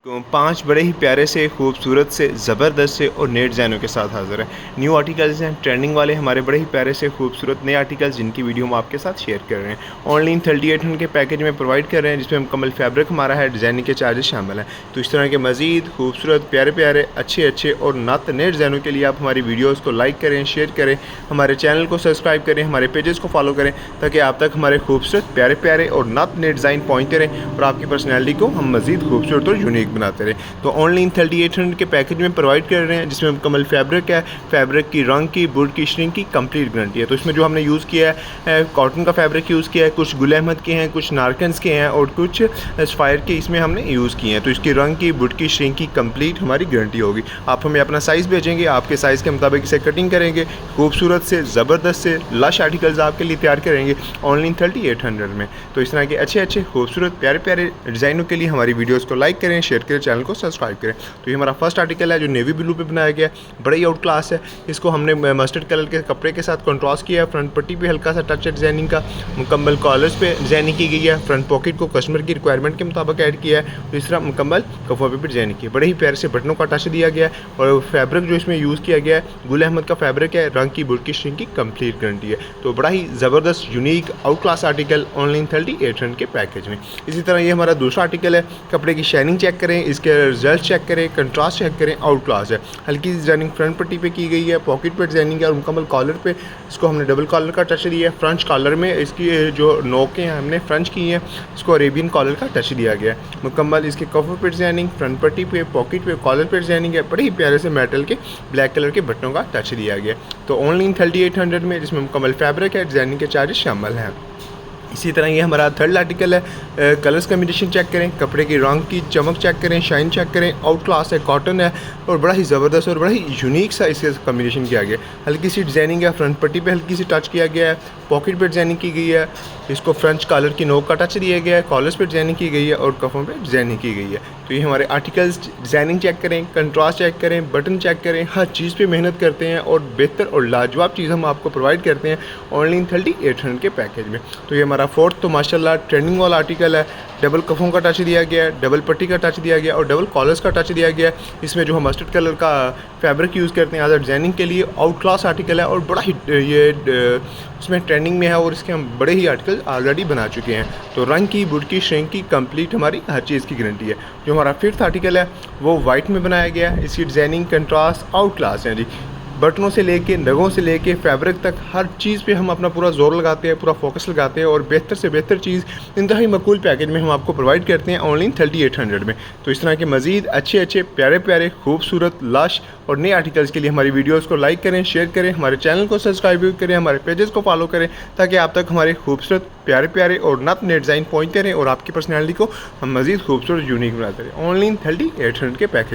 पांच बड़े ही प्यारे से खूबसूरत से ज़बरदस्त से और नए डिज़ाइनों के साथ हाज़िर है। न्यू आर्टिकल्स हैं, ट्रेंडिंग वाले हमारे बड़े ही प्यारे से खूबसूरत नए आर्टिकल्स जिनकी वीडियो हम आपके साथ शेयर कर रहे हैं। ऑनलाइन 3800 के पैकेज में प्रोवाइड कर रहे हैं, जिसमें मुकम्मल फैब्रिक हमारा है, डिज़ाइनिंग के चार्जेस शामिल हैं। तो इस तरह के मज़ीद खूबसूरत प्यारे प्यारे अच्छे और नात नए डिज़ाइनों के लिए आप हमारी वीडियोज़ को लाइक करें, शेयर करें, हमारे चैनल को सब्सक्राइब करें, हमारे पेजेस को फॉलो करें, ताकि आप तक हमारे खूबसूरत प्यारे प्यारे और नात नए डिज़ाइन पहुँचते रहें और आपकी पर्सनैलिटी को हम मज़ीद खूबसूरत और यूनिक बनाते रहें। तो ऑनलाइन 3800 के पैकेज में प्रोवाइड कर रहे हैं, जिसमें मुकम्मल फैब्रिक है, फैब्रिक की रंग की, बुड की, श्रिंक की कंप्लीट गारंटी है। तो इसमें जो हमने यूज़ किया है कॉटन का फैब्रिक यूज़ किया है, कुछ गुल अहमद के हैं, कुछ नारकन्स के हैं और कुछ स्पायर के इसमें हमने यूज़ किए हैं। तो इसकी रंग की, बुड की, श्रिंक की कंप्लीट हमारी गारंटी होगी। आप हमें अपना साइज़ भेजेंगे, आपके साइज़ के मुताबिक इसे कटिंग करेंगे, खूबसूरत से ज़बरदस्त से लश आर्टिकल्स आपके लिए तैयार करेंगे ऑनलाइन 3800 में। तो इस तरह के अच्छे खूबसूरत प्यारे प्यारे डिज़ाइनों के लिए हमारी वीडियोज़ को लाइक करें, शेयर करें, चैनल को सब्सक्राइब करें। तो ये हमारा फर्स्ट आर्टिकल है जो नेवी ब्लू पे बनाया गया है, बड़ा ही आउट क्लास है। इसको हमने मस्टर्ड कलर के कपड़े के साथ कंट्रास्ट किया है। फ्रंट पट्टी पे हल्का सा टच है डिज़ाइनिंग का, मुकम्मल कॉलर्स पे डिज़ाइनिंग की गई है। फ्रंट पॉकेट को कस्टमर की रिक्वायरमेंट के मुताबिक ऐड किया है। तो इस तरह मुकम्मल कफों पे डिज़ाइनिंग की है, बड़े ही प्यारे से बटनों का टच दिया गया है। और फैब्रिक जो इसमें यूज़ किया गया है गुल अहमद का फैब्रिक है, रंग की, बुड की, श्रिंक की कंप्लीट गारंटी है। तो बड़ा ही ज़बरदस्त unique out class article online 3800 के पैकेज में। इसी तरह ये हमारा दूसरा आर्टिकल है। कपड़े की शाइनिंग चेक करें, इसके रिजल्ट चेक करें, कंट्रास्ट चेक करें, आउट क्लास है। हल्की सी डिजाइनिंग फ्रंट पट्टी पे की गई है, पॉकेट पे डिजाइनिंग है और मुकम्मल कॉलर पे इसको हमने डबल कॉलर का टच दिया है। फ्रंच कॉलर में इसकी जो नोकें हैं हमने फ्रंच की हैं, इसको अरेबियन कॉलर का टच दिया गया है। मुकम्मल इसके कवर पे डिजाइनिंग, फ्रंट पट्टी पे, पॉकेट पे, कॉलर पे डिजाइनिंग है। बड़े ही प्यारे से मेटल के ब्लैक कलर के बटनों का टच दिया गया है। तो ऑनलाइन 3800 में, जिसमें मुकम्मल फैब्रिक है, डिजाइनिंग के चार्जेस शामिल हैं। इसी तरह ये हमारा थर्ड आर्टिकल है। कलर्स कम्बिनेशन चेक करें, कपड़े की रंग की चमक चेक करें, शाइन चेक करें, आउट क्लास है, कॉटन है और बड़ा ही ज़बरदस्त और बड़ा ही यूनिक सा इसके कम्बिनेशन किया गया है। हल्की सी डिज़ाइनिंग है, फ्रंट पट्टी पे हल्की सी टच किया गया है, पॉकेट पे डिज़ाइनिंग की गई है, इसको फ्रंच कॉलर की नोक का टच दिया गया है, कॉलर्स पे डिज़ाइनिंग की गई है और कफ़ों पे डिज़ाइनिंग की गई है। तो ये हमारे आर्टिकल्स डिज़ाइनिंग चेक करें, कंट्रास्ट चेक करें, बटन चेक करें, हर चीज़ पे मेहनत करते हैं और बेहतर और लाजवाब चीज़ हम आपको प्रोवाइड करते हैं ऑनलाइन 3800 के पैकेज में। तो ये हमारा फोर्थ तो माशाल्लाह ट्रेंडिंग वाला आर्टिकल है। डबल कफ़ों का टच दिया गया है, डबल पट्टी का टच दिया गया और डबल कॉलर्स का टच दिया गया है। इसमें जो हम मस्टर्ड कलर का फैब्रिक यूज़ करते हैं एज अ डिज़ाइनिंग के लिए, आउट क्लास आर्टिकल है और बड़ा ही ये उसमें ट्रेंडिंग में है और इसके हम बड़े ही आर्टिकल ऑलरेडी बना चुके हैं। तो रंग की, बुड की, श्रिंक की कंप्लीट हमारी हर चीज़ की गारंटी है। जो हमारा फिफ्थ आर्टिकल है वो वाइट में बनाया गया है। इसकी डिज़ाइनिंग, कंट्रास्ट, आउट क्लास है जी। बटनों से लेके, नगों से लेके फैब्रिक तक हर चीज़ पे हम अपना पूरा जोर लगाते हैं, पूरा फोकस लगाते हैं और बेहतर से बेहतर चीज़ इंतहाई मकबूल पैकेज में हम आपको प्रोवाइड करते हैं ऑनलाइन 3800 में। तो इस तरह के मज़ीद अच्छे प्यारे प्यारे खूबसूरत लश और नए आर्टिकल्स के लिए हमारी वीडियोज़ को लाइक करें, शेयर करें, हमारे चैनल को सब्सक्राइब भी करें, हमारे पेजेस को फॉलो करें, ताकि आप तक हमारे खूबसूरत प्यारे प्यारे और नत नए डिज़ाइन पहुँचते रहें और आपकी पर्सनैलिटी को हम मज़ीद खूबसूरत यूनिक बनाते रहें ऑनलाइन 3800 के पैकेज